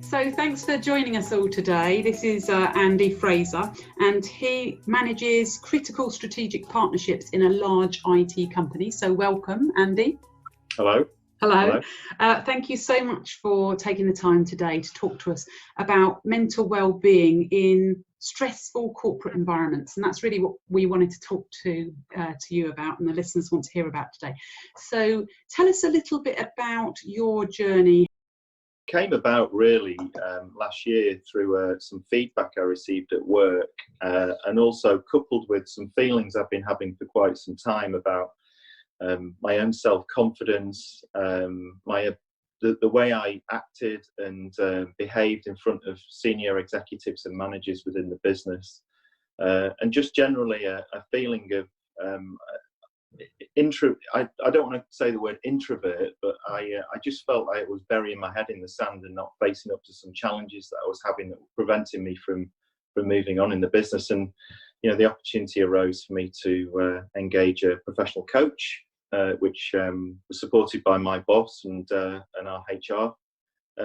So thanks for joining us all today. This is Andy Fraser, and he manages critical strategic partnerships in a large IT company. So welcome, Andy. Hello. Hello. Thank you so much for taking the time today to talk to us about mental well-being in stressful corporate environments, and that's really what we wanted to talk to you about, and the listeners want to hear about today. So tell us a little bit about your journey. Came about really last year through some feedback I received at work, and also coupled with some feelings I've been having for quite some time about my own self-confidence, the way I acted and behaved in front of senior executives and managers within the business, and just generally a feeling of I don't want to say the word introvert, but I just felt like I was burying my head in the sand and not facing up to some challenges that I was having that were preventing me from moving on in the business. And the opportunity arose for me to engage a professional coach, which was supported by my boss and our HR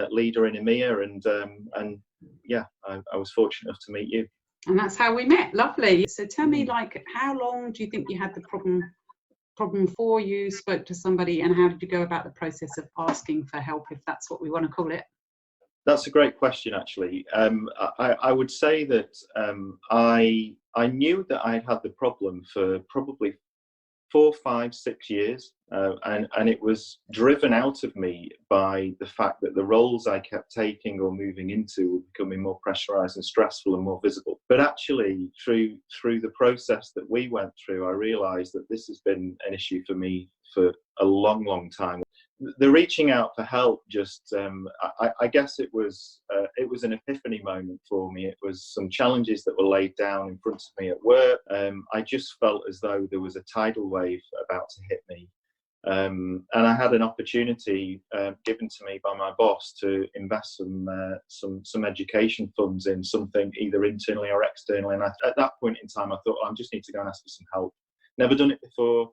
leader in EMEA, and I was fortunate enough to meet you. And that's how we met. Lovely. So tell me, how long do you think you had the problem before you spoke to somebody, and how did you go about the process of asking for help, if that's what we want to call it? That's a great question, actually. I would say that I knew that I had the problem for probably 4, 5, 6 years, and it was driven out of me by the fact that the roles I kept taking or moving into were becoming more pressurized and stressful and more visible. But actually, through the process that we went through, I realized that this has been an issue for me for a long, long time. The reaching out for help just, I guess it was an epiphany moment for me. It was some challenges that were laid down in front of me at work. I just felt as though there was a tidal wave about to hit me. And I had an opportunity given to me by my boss to invest some education funds in something either internally or externally. And at that point in time, I thought, I just need to go and ask for some help. Never done it before.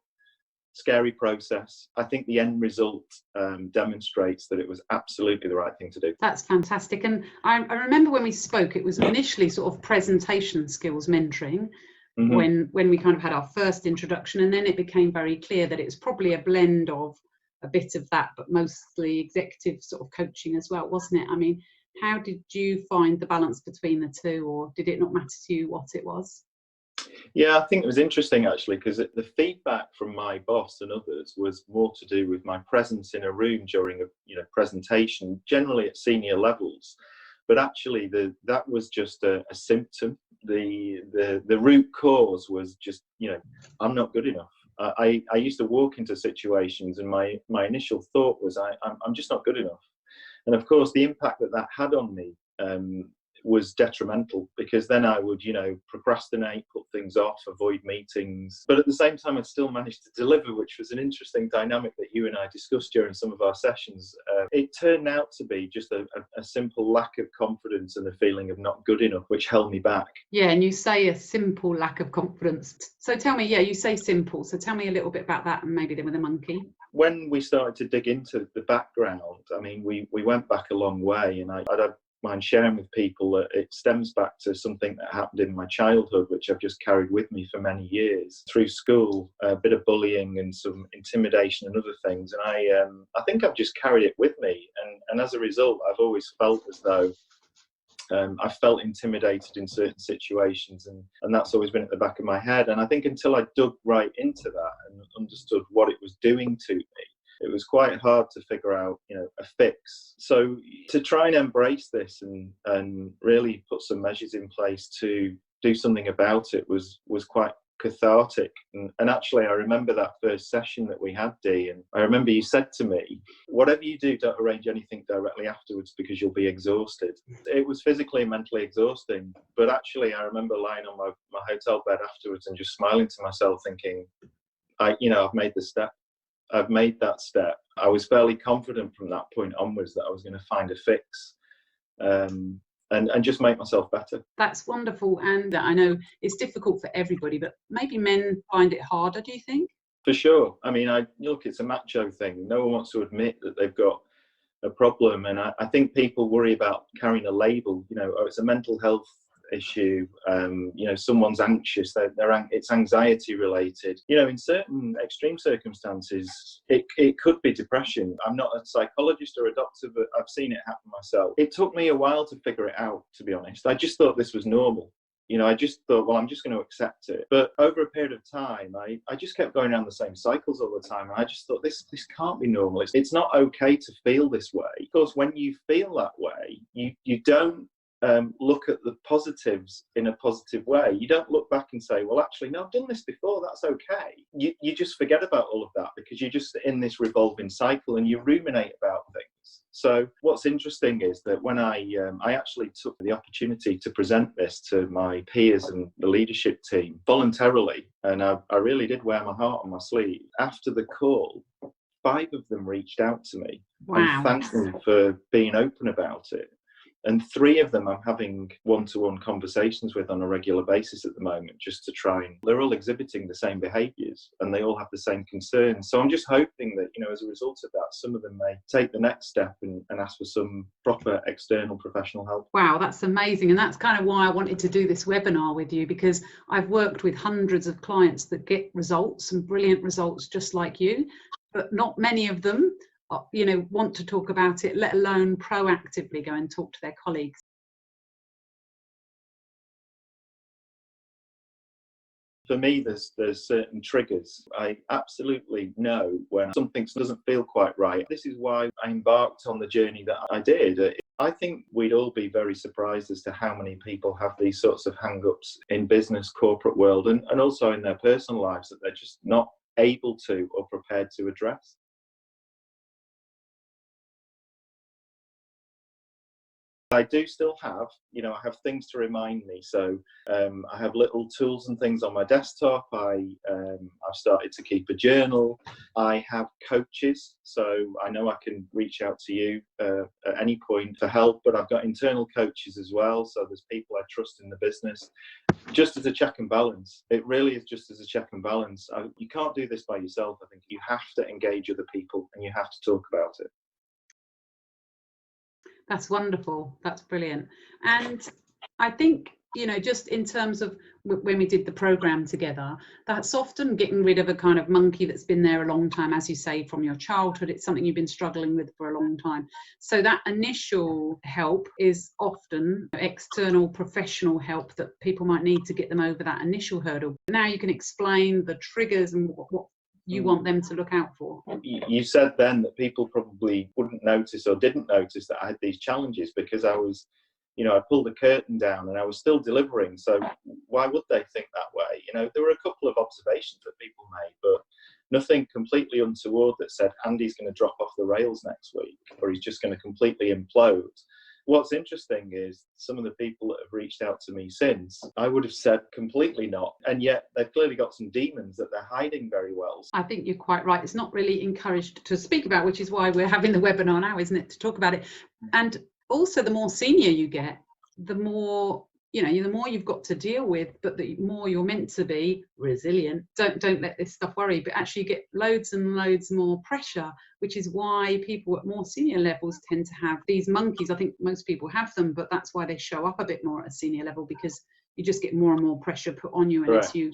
Scary process. I think the end result demonstrates that it was absolutely the right thing to do. That's fantastic. And I remember when we spoke, it was initially sort of presentation skills mentoring, when we kind of had our first introduction, and then it became very clear that it was probably a blend of a bit of that, but mostly executive sort of coaching as well, wasn't it? I mean, how did you find the balance between the two, or did it not matter to you what it was? Yeah, I think it was interesting, actually, because the feedback from my boss and others was more to do with my presence in a room during a presentation, generally at senior levels. But actually, that was just a symptom. The root cause was just, I'm not good enough. I used to walk into situations, and my initial thought was, I'm just not good enough. And of course, the impact that had on me was detrimental, because then I would, procrastinate, put things off, avoid meetings. But at the same time, I still managed to deliver, which was an interesting dynamic that you and I discussed during some of our sessions. It turned out to be just a simple lack of confidence and a feeling of not good enough, which held me back. Yeah, and you say a simple lack of confidence. So tell me, you say simple. So tell me a little bit about that, and maybe then with a monkey. When we started to dig into the background, I mean, we went back a long way, and I don't mind sharing with people that it stems back to something that happened in my childhood, which I've just carried with me for many years through school, a bit of bullying and some intimidation and other things. And I think I've just carried it with me. And as a result, I've always felt as though I felt intimidated in certain situations, and that's always been at the back of my head. And I think until I dug right into that and understood what it was doing to me, it was quite hard to figure out, a fix. So to try and embrace this and really put some measures in place to do something about it was quite cathartic. And actually, I remember that first session that we had, Dee, and I remember you said to me, whatever you do, don't arrange anything directly afterwards because you'll be exhausted. It was physically and mentally exhausting. But actually, I remember lying on my hotel bed afterwards and just smiling to myself, thinking, I've made the step. I've made that step. I was fairly confident from that point onwards that I was going to find a fix and just make myself better. That's wonderful. And I know it's difficult for everybody, but maybe men find it harder, do you think? For sure. I mean, look, it's a macho thing. No one wants to admit that they've got a problem. And I think people worry about carrying a label, oh, it's a mental health issue, someone's anxious, it's anxiety related. In certain extreme circumstances, it could be depression. I'm not a psychologist or a doctor, but I've seen it happen myself. It took me a while to figure it out, to be honest. I just thought this was normal. I just thought, well, I'm just going to accept it. But over a period of time, I just kept going around the same cycles all the time. And I just thought, this can't be normal. It's not okay to feel this way. Of course, when you feel that way, you don't look at the positives in a positive way. You don't look back and say, well, actually, no, I've done this before, that's okay. You just forget about all of that because you're just in this revolving cycle and you ruminate about things. So what's interesting is that when I actually took the opportunity to present this to my peers and the leadership team voluntarily, and I really did wear my heart on my sleeve. After the call, 5 of them reached out to me and thanked me for being open about it. And 3 of them I'm having one-to-one conversations with on a regular basis at the moment, just to try and, they're all exhibiting the same behaviours and they all have the same concerns. So I'm just hoping that, as a result of that, some of them may take the next step and ask for some proper external professional help. Wow, that's amazing. And that's kind of why I wanted to do this webinar with you, because I've worked with hundreds of clients that get results, some brilliant results just like you, but not many of them want to talk about it, let alone proactively go and talk to their colleagues. For me, there's certain triggers. I absolutely know when something doesn't feel quite right. This is why I embarked on the journey that I did. I think we'd all be very surprised as to how many people have these sorts of hang-ups in business, corporate world, and also in their personal lives that they're just not able to or prepared to address. I do still have, I have things to remind me. So I have little tools and things on my desktop. I've started to keep a journal. I have coaches, so I know I can reach out to you at any point for help, but I've got internal coaches as well. So there's people I trust in the business, just as a check and balance. It really is just as a check and balance. You can't do this by yourself. I think you have to engage other people and you have to talk about it. That's wonderful. That's brilliant. And I think, just in terms of when we did the program together, that's often getting rid of a kind of monkey that's been there a long time, as you say, from your childhood. It's something you've been struggling with for a long time. So that initial help is often external professional help that people might need to get them over that initial hurdle. Now you can explain the triggers and what you want them to look out for. You said then that people probably wouldn't notice or didn't notice that I had these challenges because I was, I pulled the curtain down and I was still delivering. So why would they think that way? There were a couple of observations that people made, but nothing completely untoward that said Andy's going to drop off the rails next week or he's just going to completely implode. What's interesting is some of the people that have reached out to me since, I would have said completely not. And yet they've clearly got some demons that they're hiding very well. I think you're quite right. It's not really encouraged to speak about, which is why we're having the webinar now, isn't it? To talk about it. And also the more senior you get, the more, the more you've got to deal with, but the more you're meant to be resilient. Don't let this stuff worry, but actually you get loads and loads more pressure, which is why people at more senior levels tend to have these monkeys. I think most people have them, but that's why they show up a bit more at a senior level, because you just get more and more pressure put on you unless you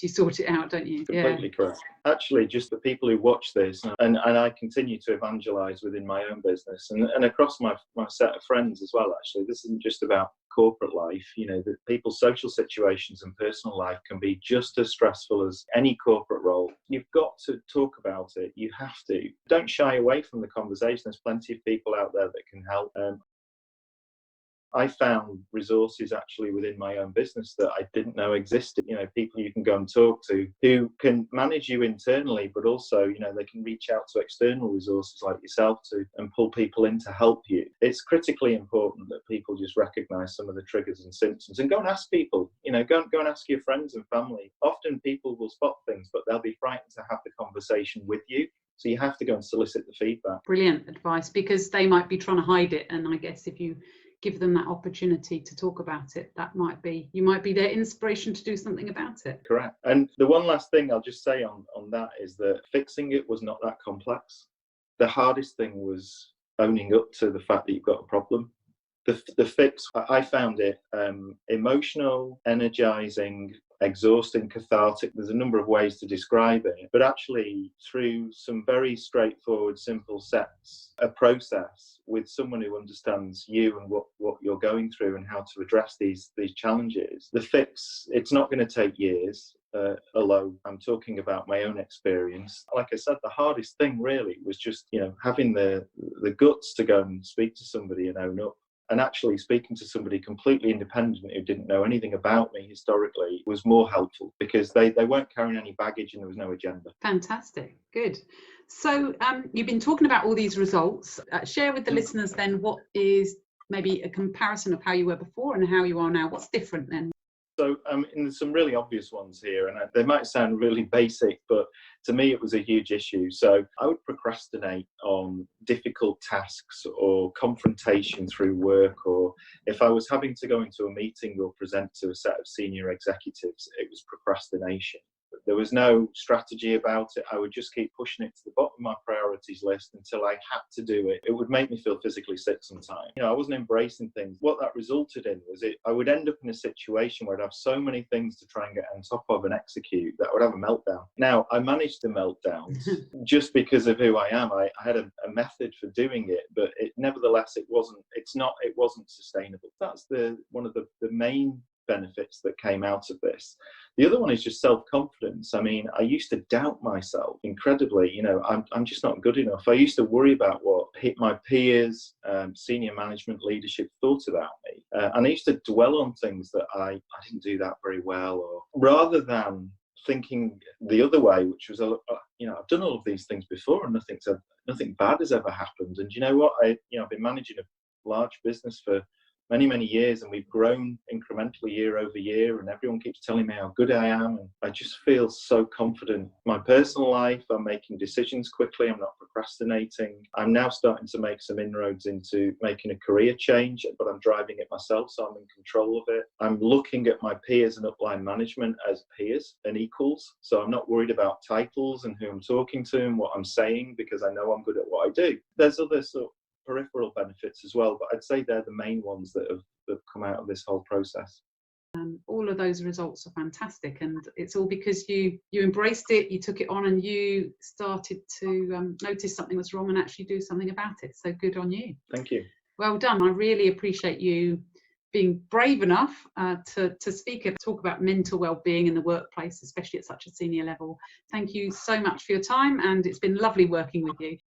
sort it out, don't you? Completely correct. Actually, just the people who watch this, and I continue to evangelize within my own business and across my set of friends as well, actually. This isn't just about corporate life. The people's social situations and personal life can be just as stressful as any corporate role. You've got to talk about it. You have to. Don't shy away from the conversation. There's plenty of people out there that can help. I found resources actually within my own business that I didn't know existed. People you can go and talk to who can manage you internally, but also, they can reach out to external resources like yourself and pull people in to help you. It's critically important that people just recognize some of the triggers and symptoms and go and ask people, go and ask your friends and family. Often people will spot things, but they'll be frightened to have the conversation with you. So you have to go and solicit the feedback. Brilliant advice, because they might be trying to hide it. And I guess if you give them that opportunity to talk about it, you might be their inspiration to do something about it. Correct. And the one last thing I'll just say on that is that fixing it was not that complex. The hardest thing was owning up to the fact that you've got a problem. The fix, I found it emotional, energizing, exhausting, cathartic. There's a number of ways to describe it, but actually through some very straightforward, simple steps, a process with someone who understands you and what you're going through and how to address these challenges. The fix, it's not going to take years. Although I'm talking about my own experience, like I said, the hardest thing really was just, having the guts to go and speak to somebody and own up. And actually speaking to somebody completely independent who didn't know anything about me historically was more helpful, because they weren't carrying any baggage and there was no agenda. Fantastic. Good. So you've been talking about all these results. Share with the listeners then what is maybe a comparison of how you were before and how you are now. What's different then? So there's some really obvious ones here, and they might sound really basic, but to me it was a huge issue. So I would procrastinate on difficult tasks or confrontation through work, or if I was having to go into a meeting or present to a set of senior executives, it was procrastination. There was no strategy about it. I would just keep pushing it to the bottom of my priorities list until I had to do it. It would make me feel physically sick sometimes. I wasn't embracing things. What that resulted in was I would end up in a situation where I'd have so many things to try and get on top of and execute that I would have a meltdown. Now, I managed the meltdowns just because of who I am. I had a method for doing it, but nevertheless, it wasn't sustainable. That's one of the main benefits that came out of this. The other one is just self-confidence. I mean, I used to doubt myself incredibly. I'm just not good enough. I used to worry about what my peers, senior management, leadership thought about me. And I used to dwell on things that I didn't do that very well, or rather than thinking the other way, which was, I've done all of these things before and nothing bad has ever happened. And you know what? I've been managing a large business for many, many years, and we've grown incrementally year over year, and everyone keeps telling me how good I am, and I just feel so confident. My personal life, I'm making decisions quickly, I'm not procrastinating. I'm now starting to make some inroads into making a career change, but I'm driving it myself, so I'm in control of it. I'm looking at my peers and upline management as peers and equals, so I'm not worried about titles and who I'm talking to and what I'm saying, because I know I'm good at what I do. There's other sort of peripheral benefits as well, but I'd say they're the main ones that have come out of this whole process. All of those results are fantastic, and it's all because you embraced it, you took it on, and you started to notice something was wrong and actually do something about it. So good on you. Thank you. Well done. I really appreciate you being brave enough to speak and talk about mental well-being in the workplace, especially at such a senior level. Thank you so much for your time, and it's been lovely working with you.